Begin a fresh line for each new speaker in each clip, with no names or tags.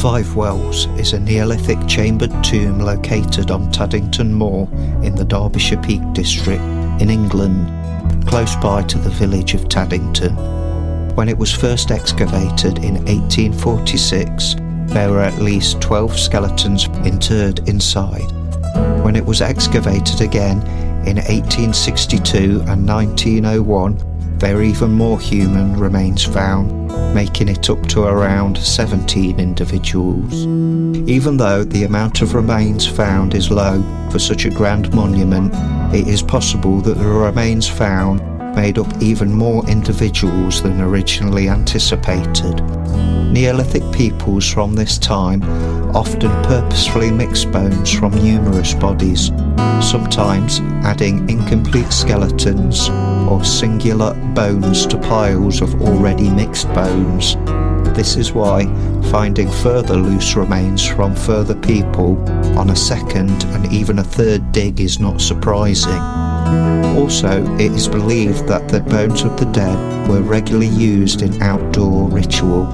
Five Wells is a Neolithic chambered tomb located on Taddington Moor in the Derbyshire Peak District in England, close by to the village of Taddington. When it was first excavated in 1846, there were at least 12 skeletons interred inside. When it was excavated again in 1862 and 1901, there were even more human remains found, making it up to around 17 individuals. Even though the amount of remains found is low for such a grand monument, it is possible that the remains found made up even more individuals than originally anticipated. Neolithic peoples from this time often purposefully mixed bones from numerous bodies, sometimes adding incomplete skeletons or singular bones to piles of already mixed bones. This is why finding further loose remains from further people on a second and even a third dig is not surprising. Also, it is believed that the bones of the dead were regularly used in outdoor ritual.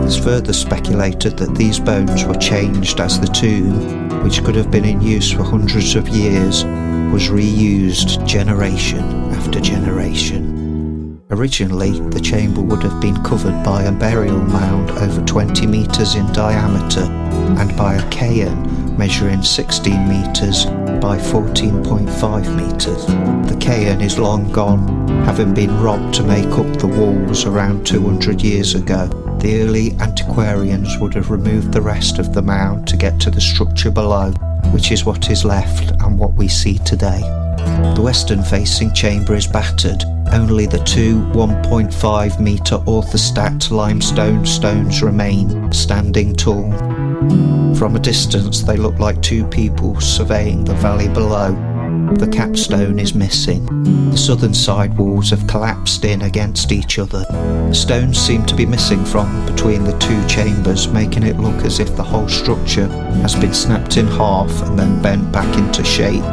It's further speculated that these bones were changed as the tomb, which could have been in use for hundreds of years, was reused generation after generation. Originally, the chamber would have been covered by a burial mound over 20 metres in diameter and by a cairn measuring 16 metres by 14.5 metres. The cairn is long gone, having been robbed to make up the walls around 200 years ago. The early antiquarians would have removed the rest of the mound to get to the structure below, which is what is left and what we see today. The western facing chamber is battered. Only the two 1.5 metre orthostacked limestone stones remain, standing tall. From a distance they look like two people surveying the valley below. The capstone is missing. The southern side walls have collapsed in against each other. The stones seem to be missing from between the two chambers, making it look as if the whole structure has been snapped in half and then bent back into shape,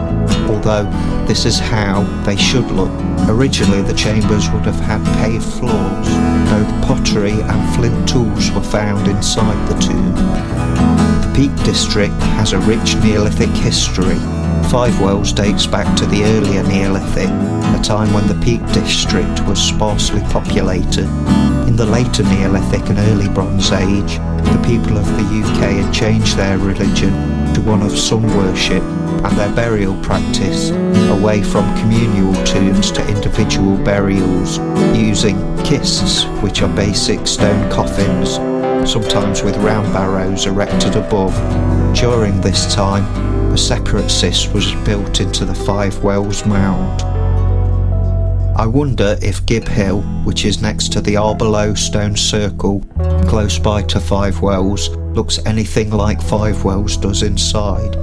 although this is how they should look. Originally the chambers would have had paved floors. Both pottery and flint tools were found inside the tomb. The Peak District has a rich Neolithic history. Five Wells dates back to the earlier Neolithic, a time when the Peak District was sparsely populated. In the later Neolithic and early Bronze Age, the people of the UK had changed their religion to one of sun worship and their burial practice away from communal tombs to individual burials, using kists, which are basic stone coffins, sometimes with round barrows erected above. During this time, a separate cist was built into the Five Wells mound. I wonder if Gib Hill, which is next to the Arborough Stone Circle, close by to Five Wells, looks anything like Five Wells does inside.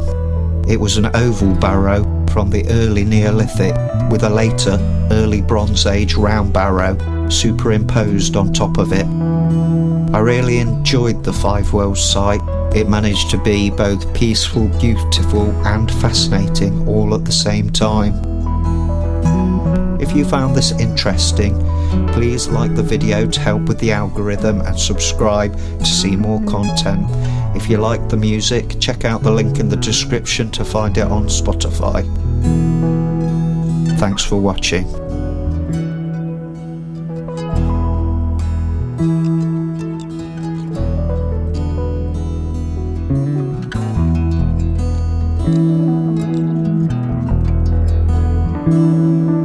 It was an oval barrow from the early Neolithic, with a later early Bronze Age round barrow superimposed on top of it. I really enjoyed the Five Wells site. It managed to be both peaceful, beautiful and fascinating all at the same time. If you found this interesting, please like the video to help with the algorithm and subscribe to see more content. If you like the music, check out the link in the description to find it on Spotify. Thanks for watching.
Thank you.